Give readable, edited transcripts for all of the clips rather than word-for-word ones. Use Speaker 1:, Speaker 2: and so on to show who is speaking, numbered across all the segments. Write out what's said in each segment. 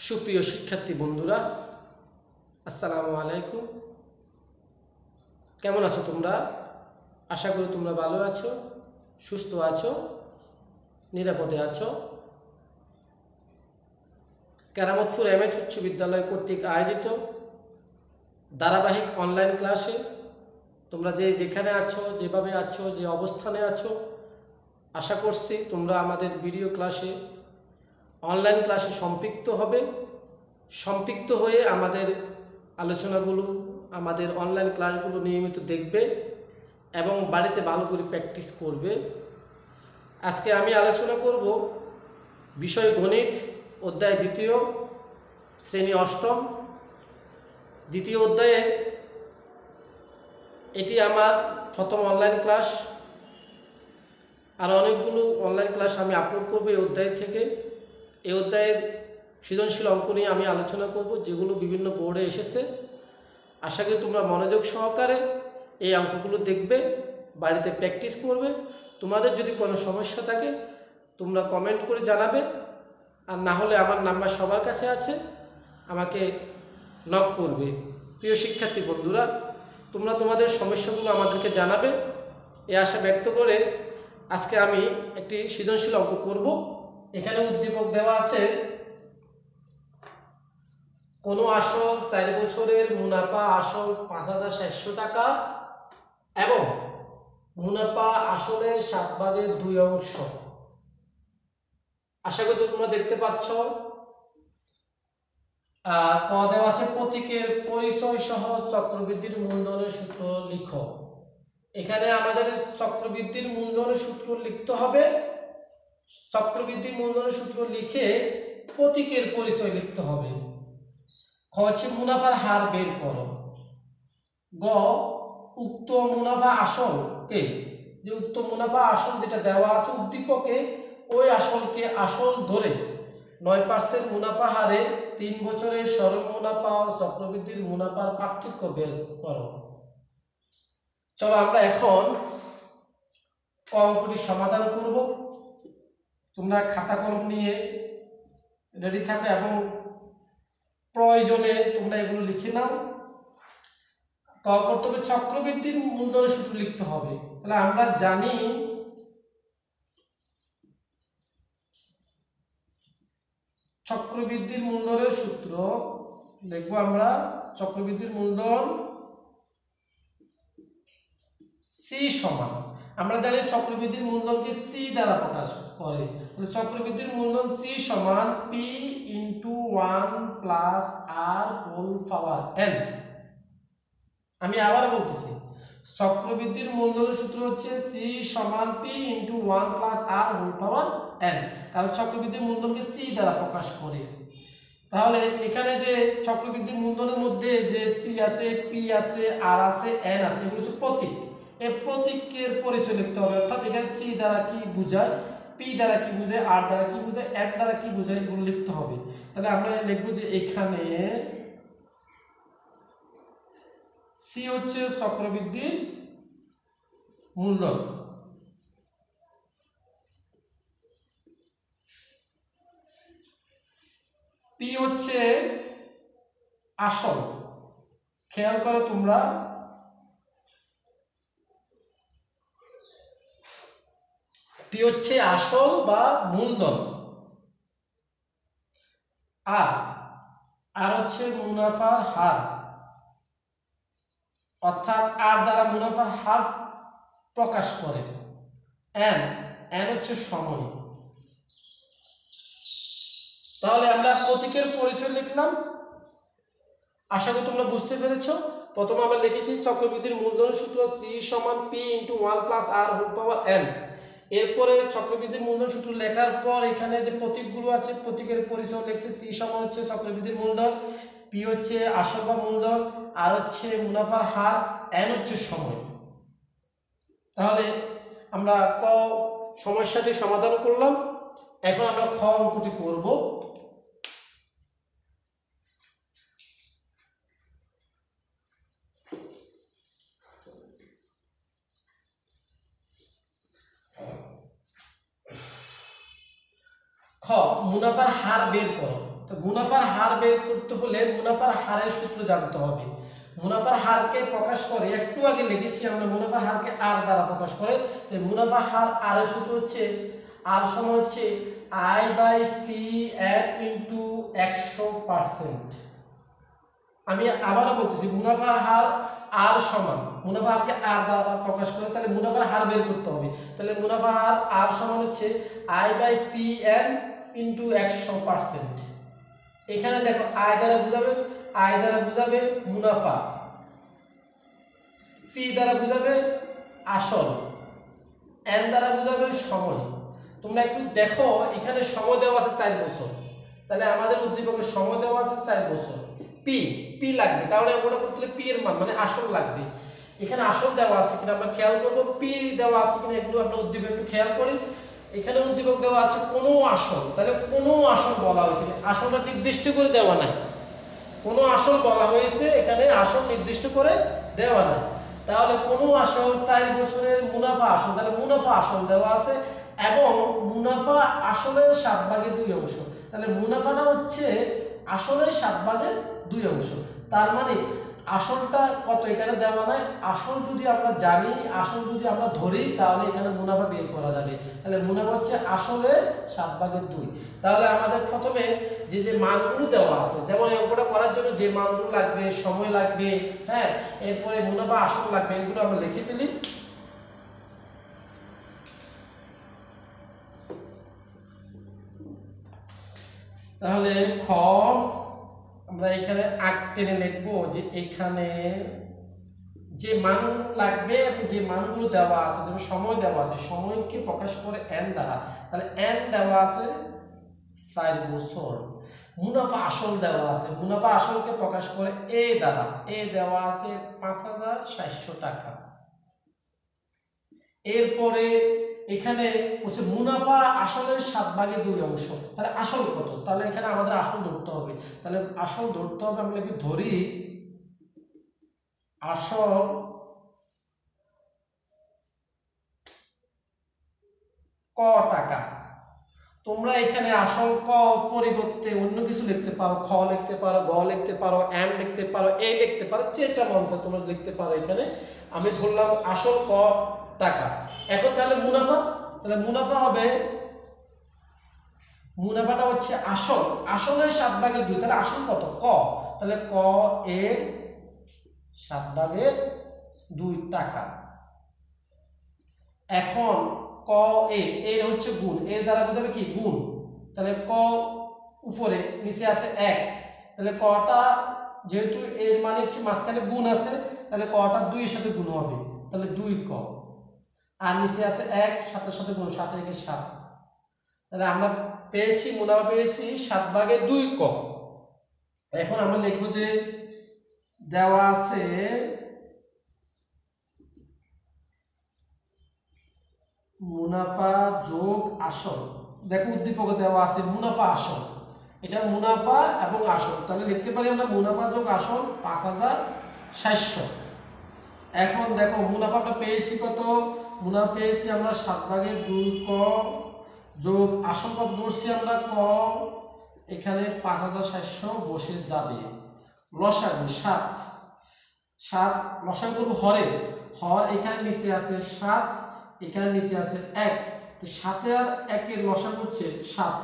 Speaker 1: সুপ্রিয় শিক্ষার্থী বন্ধুরা, আসসালামু আলাইকুম। কেমন আছো তোমরা? আশা করি তোমরা ভালো আছো, সুস্থ আছো, নিরাপদে আছো। কেরামতপুর এমএচ উচ্চ বিদ্যালয় কর্তৃক আয়োজিত ধারাবাহিক অনলাইন ক্লাসে তোমরা যেখানে আছো, যেভাবে আছো, যে অবস্থানে আছো, আশা করছি তোমরা আমাদের ভিডিও ক্লাসে, অনলাইন ক্লাসে সম্পৃক্ত হয়ে আমাদের আলোচনাগুলো, আমাদের অনলাইন ক্লাসগুলো নিয়মিত দেখবে এবং বাড়িতে ভালো করে প্র্যাকটিস করবে। আজকে আমি আলোচনা করব বিষয় গণিত, অধ্যায় 2, শ্রেণী 8, দ্বিতীয় অধ্যায়ের এটি আমার প্রথম অনলাইন ক্লাস। আর অনেকগুলো অনলাইন ক্লাস আমি আপলোড করব এই অধ্যায় থেকে। এই অধ্যায়ের সৃজনশীল অঙ্ক নিয়ে আমি আলোচনা করব, যেগুলো বিভিন্ন বোর্ডে এসেছে। আশা করি তোমরা মনোযোগ সহকারে এই অঙ্কগুলো দেখবে, বাড়িতে প্র্যাকটিস করবে। তোমাদের যদি কোনো সমস্যা থাকে তোমরা কমেন্ট করে জানাবে, আর না হলে আমার নাম্বার সবার কাছে আছে, আমাকে নক করবে। প্রিয় শিক্ষার্থী বন্ধুরা, তোমরা তোমাদের সমস্যাগুলো আমাদেরকে জানাবে, এই আশা ব্যক্ত করে আজকে আমি একটি সৃজনশীল অঙ্ক করব। এখানে উদ্দীপক দেওয়া আছে, কোনো আসল 4 বছরের মুনাফা আসল 5,700 টাকা এবং মুনাফা আসলের 7/2 আশা করি তোমরা দেখতে পাচ্ছ। ক দেওয়া আছে, প্রতীকের পরিচয় সহ চক্রবৃদ্ধির মূলধনের সূত্র লিখো। এখানে আমাদের চক্রবৃদ্ধির মূলধনের সূত্র লিখতে হবে। চক্রবৃদ্ধির মূলধনের সূত্র লিখে প্রতীকের পরিচয় লিখতে হবে। খ হচ্ছে মুনাফার হার বের করো। গ উক্ত মুনাফা আসলকে, যে উক্ত মুনাফা আসল যেটা দেওয়া আছে উদ্দীপকে, ওই আসলকে আসল ধরে 9% মুনাফা হারে 3 বছরের সরল মুনাফা ও চক্রবৃদ্ধির মুনাফার পার্থক্য বের করো। চলো আমরা এখন অঙ্কটি সমাধান করব। তোমরা খাতা কলম নিয়ে রেডি থাকো এবং প্রয়োজনে তোমরা এগুলো লিখে নাও। করতে হবে চক্রবৃদ্ধির মূলধনের সূত্র লিখতে হবে। তাহলে আমরা জানি চক্রবৃদ্ধির মূলধনের সূত্র লিখবো আমরা। চক্রবৃদ্ধির মূলধন সি সমান, আমরা জানি চক্রবৃদ্ধির মূলধনকে সি দ্বারা প্রকাশ করে। তাহলে চক্রবৃদ্ধির মূলধন সি সমান পি ইন্টু 1 প্লাস আর হোল পাওয়ার এন। আমি আবার বলতেছি, চক্রবৃদ্ধির মূলধনের সূত্র হচ্ছে সি সমান পি ইন্টু 1 প্লাস আর হোল পাওয়ার এন, কারণ চক্রবৃদ্ধির মূলধনকে সি দ্বারা প্রকাশ করে। তাহলে এখানে যে চক্রবৃদ্ধির মূলধনের মধ্যে যে সি আছে, পি আছে, আর আছে, এন আছে, এগুলো হচ্ছে প্রতীক। এই প্রতীকের পরিচয় লিখতে হবে। অর্থাৎ এখানে সি দ্বারা কি বোঝায়, পি দ্বারা কি বোঝায়, আর দ্বারা কি বোঝায়, এন দ্বারা কি বোঝায়, এগুলো লিখতে হবে। তাহলে আমরা লিখবো যে এখানে সি হচ্ছে চক্রবৃদ্ধির মূলধন, পি হচ্ছে আসল। খেয়াল করো তোমরা, পি হচ্ছে আসল বা মূলধন, আর হচ্ছে মুনাফার হার, অর্থাৎ আর দ্বারা মুনাফার হার প্রকাশ করে। এন হচ্ছে সময়। তাহলে আমরা প্রতীকের পরিচয় লিখলাম। আশা করি তোমরা বুঝতে পেরেছ। প্রথমে আমরা লিখেছি চক্রবৃদ্ধির মূলধনের সূত্র সি সমান পি ইন্টু 1 প্লাস আর হোল পাওয়ার এন। এরপরে চক্রবৃদ্ধির মূলধন সূত্র লেখার পর এখানে যে প্রতীকগুলো আছে প্রতীকের পরিচয় লিখছে। সি সমান হচ্ছে চক্রবৃদ্ধির মূলধন, পি হচ্ছে আসল বা মূলধন, আর হচ্ছে মুনাফার হার, এন হচ্ছে সময়। তাহলে আমরা ক সমস্যাটি সমাধান করলাম। এখন আমরা খ অঙ্কটি করব। খ মুনাফার হার বের করো। তো মুনাফার হার বের করতে হলে মুনাফার হারের সূত্র জানতে হবে। মুনাফার হারকে প্রকাশ করে, একটু আগে লিখেছি আমরা মুনাফার হারকে আর দ্বারা প্রকাশ করে। তো মুনাফার হার আর এর সূত্র হচ্ছে আর সমান হচ্ছে I/F ইনটু 100%। আমি আবারও বলতেছি মুনাফার হার আর সমান, মুনাফা হারকে আর দ্বারা প্রকাশ করে, তাহলে মুনাফার হার বের করতে হবে। তাহলে মুনাফা হার আর সমান হচ্ছে I/F ইনটু 100%। এখানে দেখো আই দ্বারা বুঝাবে মুনাফা, ফি দ্বারা বুঝাবে আসল, এন দ্বারা বুঝাবে সময়। তোমরা একটু দেখো এখানে সময় দেওয়া আছে 4 বছর, তাহলে আমাদের উদ্দীপকের সময় দেওয়া আছে 4 বছর। পি লাগবে, তাহলে আমরা করতে হলে পি এর মান মানে আসল লাগবে। এখানে আসল দেওয়া আছে কিনা আমরা খেয়াল করব, পি দেওয়া আছে কিনা একটু আমরা উদ্দীপক একটু খেয়াল করি। এখানে উদ্দীপক দেওয়া আছে কোনো আসল, তাহলে কোনো আসল বলা হয়েছে, আসলটা নির্দিষ্ট করে দেওয়া নাই। কোনো আসল বলা হয়েছে, এখানে আসল নির্দিষ্ট করে দেওয়া নাই। তাহলে কোনো আসল 4 বছরের মুনাফা আসল, তাহলে মুনাফা আসল দেওয়া আছে এবং মুনাফা আসলের 7/2 অংশ। তাহলে মুনাফাটা হচ্ছে আসলের 7/2 অংশ। তার মানে আসলটা কত এখানে দেওয়া নাই, আসল যদি আমরা জানি, আসল যদি আমরা ধরি, তাহলে এখানে মুনাফা বের করা যাবে। তাহলে মুনাফা হচ্ছে আসলের 7/2। তাহলে আমাদের প্রথমে যে মানগুলো দেওয়া আছে, যেমন অঙ্কটা করার জন্য যে মানগুলো লাগবে, সময় লাগবে, হ্যাঁ, এরপরে মুনাফা আসল লাগবে, এগুলো আমরা লিখে ফেলি। তাহলে খ আমরা এখানে আগ টেনে লিখবো যে এখানে যে মান লাগবে এবং যে মানগুলো দেওয়া আছে, যেমন সময় দেওয়া আছে, সময়কে প্রকাশ করে এন দ্বারা, তাহলে এন দেওয়া আছে 4 বছর। মুনাফা আসল দেওয়া আছে, মুনাফা আসলকে প্রকাশ করে এ দ্বারা, এ দেওয়া আছে 5,700 টাকা। এরপরে এখানে হচ্ছে মুনাফা আসলের 7/2 অংশ, তাহলে আসল কত, তাহলে এখানে আমাদের আসল ধরতে হবে। তাহলে আসল ধরতে হবে, আমরা কি ধরি আসল ক টাকা। তোমরা এখানে আসল ক পরিবর্তে অন্য কিছু লিখতে পারো, খ লিখতে পারো, গ লিখতে পারো, এম লিখতে পারো, এ লিখতে পারো, যেটা মন চায় তোমরা লিখতে পারো। এখানে আমি ধরলাম আসল ক টাকা। এখন তাহলে মুনাফা, তাহলে মুনাফা হবে, মুনাফাটা হচ্ছে আসল, আসলের 7/2, তাহলে আসল কত ক, তাহলে ক এর 7/2 টাকা। এখন ক এর হচ্ছে গুণ, এর দ্বারা বোঝাবে কি গুণ, তাহলে ক উপরে নিচে আছে 1, তাহলে কটা যেহেতু এর মানে হচ্ছে মাঝখানে গুণ আছে, তাহলে কটা 2 এর সাথে গুণ হবে, তাহলে 2 ক, আর নিচে আছে 1, 7 এর সাথে গুণ, 7 এর 7। তাহলে আমরা পেয়েছি মুনাফা পেয়েছি 7/2 ক। এখন আমরা লিখবো যে দেওয়া আছে মুনাফা যোগ আসল। দেখো উদ্দীপকে দেওয়া আছে মুনাফা আসল, এটা মুনাফা এবং আসল, তাহলে লিখতে পারি আমরা মুনাফা যোগ আসল 5,700। এখন দেখো মুনাফাটা পেয়েছি কত, মুনাফা পেয়েছি আমরা 7/2 ক যোগ আসল কত ধরছি আমরা ক, এখানে 5,700 বসে যাবে। লসাগু 7 লসাগু করব হরে, হর এখানে নিচে আছে 7, এখানে নিচে আছে 1, তো 7 আর 1 এর লসাগু হচ্ছে 7।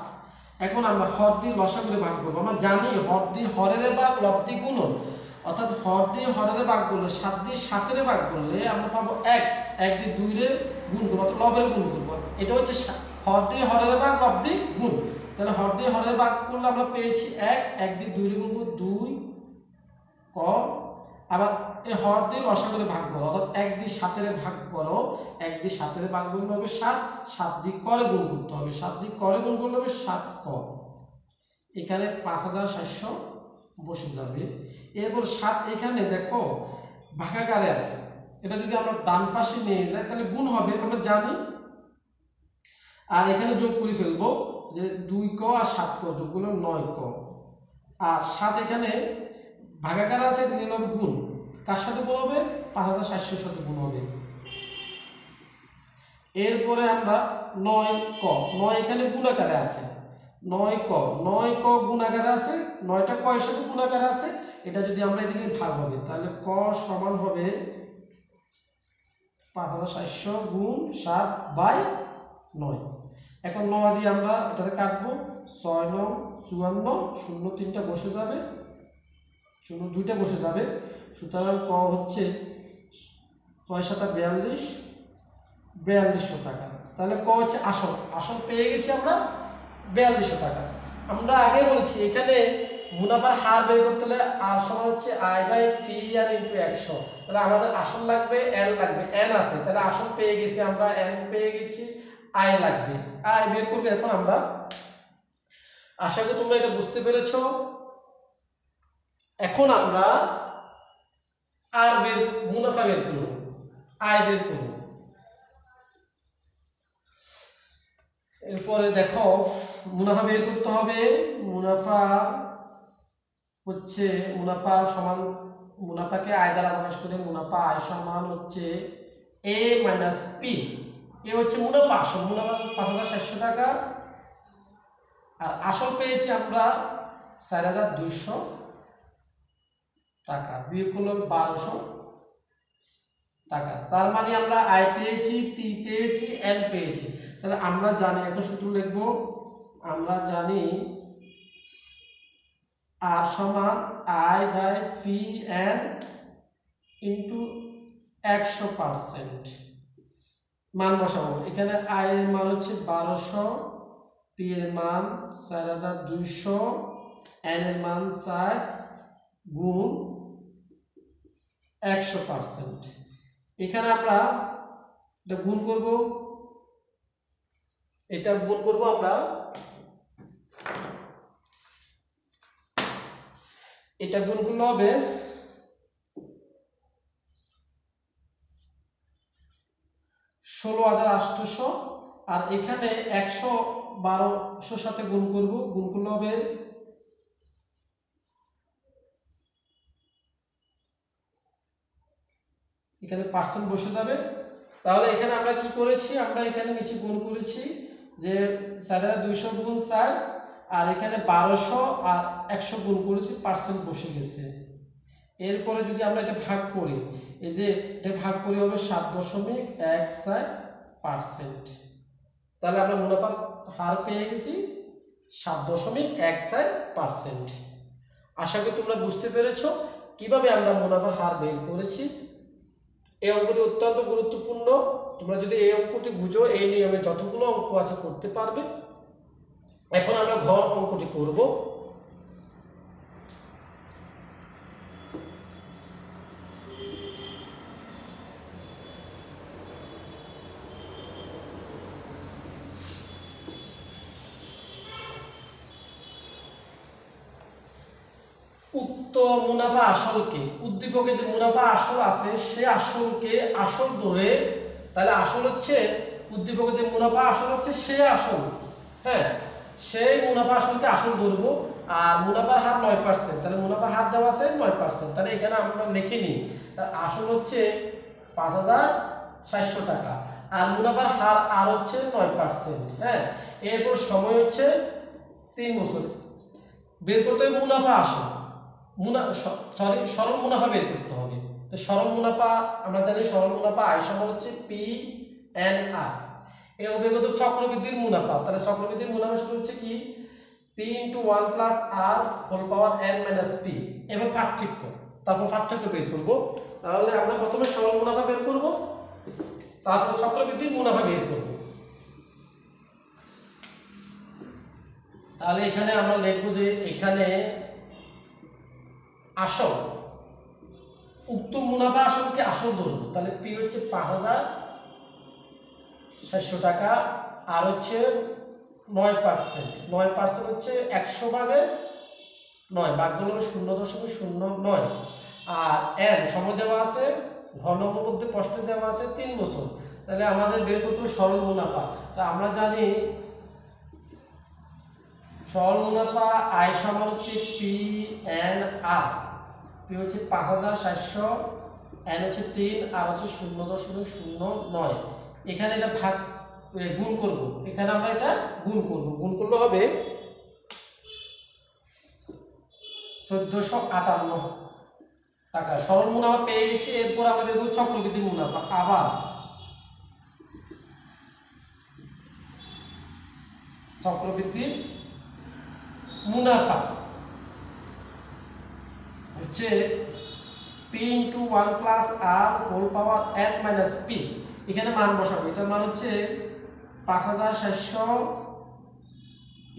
Speaker 1: এখন আমরা হর দিয়ে লসাগুরে ভাগ করব। আমরা জানি হর দিয়ে হরের ভাগ, লব দিয়ে গুণন, অর্থাৎ হর দিয়ে হরের ভাগ করলে 7 দিয়ে 7 এর ভাগ করলে আমরা পাবো 1, 1 দিয়ে 2 রে গুণ করব, অর্থাৎ লবের গুণ করব। এটা হচ্ছে হর দিয়ে হরের ভাগ, লব দিয়ে গুণ। তাহলে হর দিয়ে হরের ভাগ করলে আমরা পেয়েছি 1, 1 দিয়ে 2 রে গুণ করব 2 ক, আবার এই হর দিয়ে লসাগুরে ভাগ করো, অর্থাৎ 1 দিয়ে 7 এর ভাগ করো, 1 দিয়ে 7 এর ভাগ করলে হবে 7, 7 দিয়ে করে গুণ করতে হবে, 7 দিয়ে করে গুণ করলে হবে 7 ক, এখানে 5,700 বসে যাবে। এরপর 7 এখানে দেখো ভাগাকারে আছে, এটা যদি আমরা ডান পাশে নিয়ে যাই তাহলে গুণ হবে, আমরা জানি। আর এখানে যোগ করে ফেলবো যে 2 ক আর 7 ক যোগ করলে 9 ক, আর 7 এখানে ভাগাকার আছে, দিলে হবে গুণ, কার সাথে গুণ হবে 5,700 এর সাথে গুণ হবে। এরপরে আমরা 9 ক, 9 এখানে গুণাকারে আছে, 9 ক গুণ আকারে আছে, 9টা ক এর সাথে গুণ আকারে আছে, এটা যদি আমরা এদিকে ভাগ হবে তাহলে ক সমান হবে 5700 গুণ 7/9। এখন 9 দিয়ে আমরা এটাকে কাটবো, 6 9 54, 0 3টা বসে যাবে, 0 2টা বসে যাবে, সুতরাং ক হচ্ছে 6 7 42, 4200 টাকা। তাহলে ক হচ্ছে আসল, আসল পেয়ে গেছি আমরা 4200 টাকা। আমরা আগে বলেছি এখানে মুনাফার হার বের করতে হলে আর সমান হচ্ছে I/P/N * 100। তাহলে আমাদের আসল লাগবে, n লাগবে, n আছে, তাহলে আসল পেয়ে গেছি আমরা, n পেয়ে গেছি, I লাগবে, I বের করবে। এখন আমরা আশা করি তোমরা এটা বুঝতে পেরেছো। এখন আমরা আর মুনাফা বের করব, I বের করব। এরপরে দেখো মুনাফা বের করতে হবে। মুনাফা হচ্ছে মুনাফা সমান, মুনাফাকে আয় দ্বারা প্রকাশ করে মুনাফা আয় সমান হচ্ছে A - P। এ হচ্ছে মুনাফা, আসল মুনাফা 5700 টাকা, আর আসল পেয়েছি আমরা 4200 টাকা, বিয়োগ করলে 1200 টাকা। তার মানে আমরা আয় পেয়েছি, পি পেয়েছি, এন পেয়েছি। তাহলে আমরা জানি, এখন সূত্র লিখব, আমরা জানি আর সমান I/P/N * 100%। মান বসাবো, এখানে I এর মান হচ্ছে 1200, P এর মান 4200, N এর মান 4 গুণ 100%। এখানে আমরা এটা গুণ করব, এটা গুণ করব আমরা, এটা গুণ করলে হবে 16800, আর এখানে 11200 সাথে গুণ করব, গুণ করলে হবে এখানে পার্সেন্ট বসে যাবে। তাহলে এখানে আমরা কি করেছি, আমরা এখানে নিচে গুণ করেছি যে 4200 গুণ 4, আর এখানে 1200 আর 100 গুণ করেছি, পার্সেন্ট বসে গেছে। এরপরে যদি আমরা এটা ভাগ করি, এই যে এটা ভাগ করি হবে 7.14%। তাহলে আমরা মুনাফার হার পেয়ে গেছি 7.14%। আশা করি তোমরা বুঝতে পেরেছো কিভাবে আমরা মুনাফার হার বের করেছি। এই অঙ্কটি অত্যন্ত গুরুত্বপূর্ণ, তোমরা যদি এই অঙ্কটি বুঝো, এই নিয়মে যতগুলো অঙ্ক আছে করতে পারবে। এখন আমরা ঘ অঙ্কটি করব। উক্ত মুনাফা আসলকে, উদ্দীপকে যে মুনাফা আসল আছে সে আসলকে আসল ধরে, তাহলে আসল হচ্ছে উদ্দীপকে যে মুনাফা আসল হচ্ছে সে আসল, হ্যাঁ, সেই মুনাফা আসলকে আসল ধরবো। আর মুনাফার হার 9%, তাহলে মুনাফার হার দেওয়া আছে 9%, তাহলে এখানে আমরা লিখে নিই, তার আসল হচ্ছে 5700 টাকা, আর মুনাফার হার আর হচ্ছে 9%, হ্যাঁ। এরপর সময় হচ্ছে 3 বছর। বের করতে হবে মুনাফা আসল, সরল মুনাফা বের করতে হবে। তো সরল মুনাফা আমরা জানি, সরল মুনাফা আয় সমান হচ্ছে P/N/R। এই অভিজ্ঞত চক্রবৃদ্ধির মুনাফা, তাহলে চক্রবৃদ্ধির মুনাফা সূত্র হচ্ছে কি P * 1 + R whole power N - P। এবার পার্থক্য, তারপর পার্থক্য বের করব। তাহলে আমরা প্রথমে সরল মুনাফা বের করব, তারপর চক্রবৃদ্ধির মুনাফা বের করব। তাহলে এখানে আমরা লিখব যে এখানে আসল, উক্ত মুনাফা আসলকে আসল ধরবো, তাহলে P হচ্ছে 5700 টাকা, আর হচ্ছে 9%, 9% হচ্ছে 100/9, ভাগ করলে 0.09, আর n সময় দেওয়া আছে, ঘন নম্বর মধ্যে প্রশ্নে দেওয়া আছে 3 বছর। তাহলে আমাদের বের করতে হবে সরল মুনাফা। তা আমরা জানি সরল মুনাফা আয় সমান হচ্ছে P/N/R। P হচ্ছে 5700, N হচ্ছে 3, আর হচ্ছে 0.09। এখানে এটা ভাগ গুণ করব, এখানে আমরা এটা গুণ করব, গুণ করলে হবে 1458 টাকা সরল মুনাফা পেয়ে গেছি। এরপর আমরা বের করব চক্রবৃদ্ধি মুনাফা। আবার চক্রবৃদ্ধি মুনাফা হচ্ছে p * 1 + r whole power n - p। এখানে মান বসাবো। এটার মান হচ্ছে 5700 *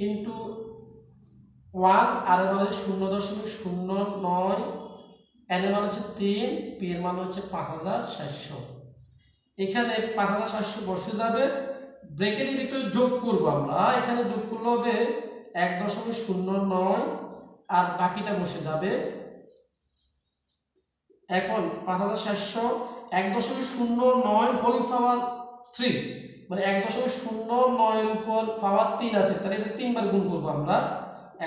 Speaker 1: 1, আর এর মান হচ্ছে 0.09, n এর মান হচ্ছে 3, p এর মান হচ্ছে 5700। এখানে 5700 বসে যাবে, ব্র্যাকেটের ভিতরে যোগ করব আমরা। এখানে যোগ করলে হবে 1.09 আর বাকিটা বসে যাবে। এখন 5700 1.09 হোল পাওয়ার 3 মানে 1.09 এর উপর পাওয়ার 3 আছে, তাহলে এটা 3 বার গুণ করব আমরা।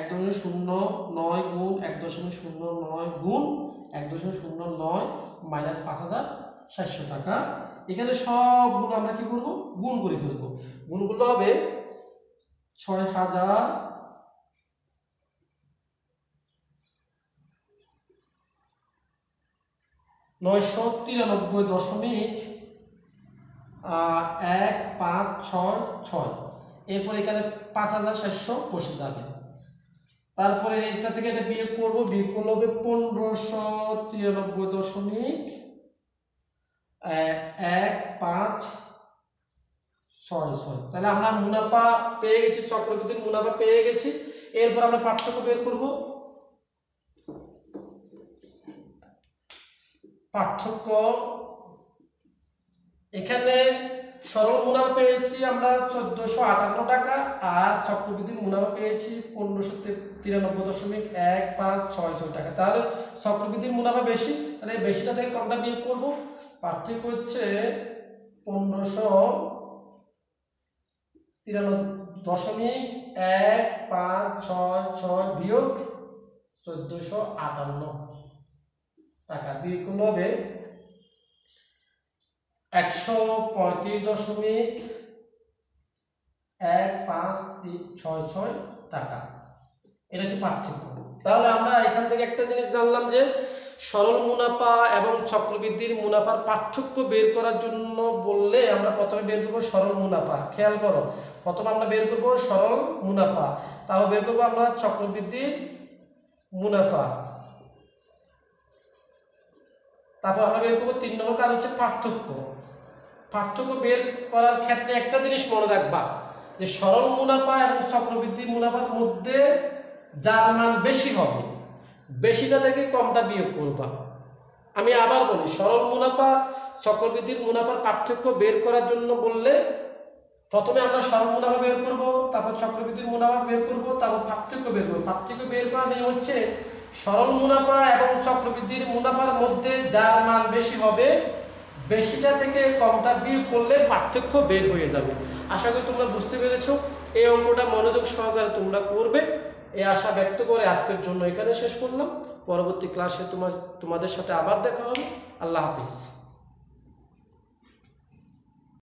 Speaker 1: 1.09 গুণ 1.09 গুণ 1.09 মাইনাস 5700 টাকা। এখানে সবগুলো আমরা কি করব, গুণ করে ফেলব। গুণগুলো হবে 6993.1566। এরপর এখানে 5700 বসে যাবে। তারপরে এটা থেকে এটা বিয়োগ করব, বিয়োগ করলে হবে 1593.1566। তাহলে আমরা মুনাফা পেয়ে গেছি, চক্রবৃদ্ধির মুনাফা পেয়ে গেছি। এরপর আমরা পার্থক্য বের করব। পার্থক্য এখানে সরল মুনাফা পেয়েছি আমরা 1458 টাকা, আর চক্রবৃদ্ধির মুনাফা পেয়েছি 1593.1566 টাকা। তাহলে চক্রবৃদ্ধির মুনাফা বেশি, তাহলে বেশিটা থেকে কমটা বিয়োগ করব। পার্থক্য হচ্ছে 1593.1566 বিয়োগ 1458 টাকা। বিয়োগ করলে হবে 135.1566 টাকা। এটা হচ্ছে পার্থক্য। তাহলে আমরা এখান থেকে একটা জিনিস জানলাম যে সরল মুনাফা এবং চক্রবৃদ্ধির মুনাফার পার্থক্য বের করার জন্য বললে আমরা প্রথমে বের করব সরল মুনাফা। খেয়াল করো, প্রথমে আমরা বের করব সরল মুনাফা, তারপর বের করব আমরা চক্রবৃদ্ধির মুনাফা, তারপর আমরা বের করব 3 নম্বর কাজ হচ্ছে পার্থক্য। পার্থক্য বের করার ক্ষেত্রে একটা জিনিস মনে রাখবা যে সরল মুনাফা এবং চক্রবৃদ্ধি মুনাফার মধ্যে যার মান বেশি হবে, বেশিটা থেকে কমটা বিয়োগ করবা। আমি আবার বলি, সরল মুনাফা চক্রবৃদ্ধির মুনাফার পার্থক্য বের করার জন্য বললে প্রথমে আমরা সরল মুনাফা বের করব, তারপর চক্রবৃদ্ধির মুনাফা বের করব, তারপর পার্থক্য বের করব। পার্থক্য বের করার নিয়ম হচ্ছে সরল মুনাফা এবং চক্রবৃদ্ধির মুনাফার মধ্যে যার মান বেশি হবে, বেশিটা থেকে কমটা বিয়োগ করলে পার্থক্য বের হয়ে যাবে। আশা করি তোমরা বুঝতে পেরেছো। এই অঙ্কটা মনোযোগ সহকারে তোমরা করবে, এই আশা ব্যক্ত করে আজকের জন্য এখানে শেষ করলাম। পরবর্তী ক্লাসে তোমাদের সাথে আবার দেখা হবে। আল্লাহ হাফিজ।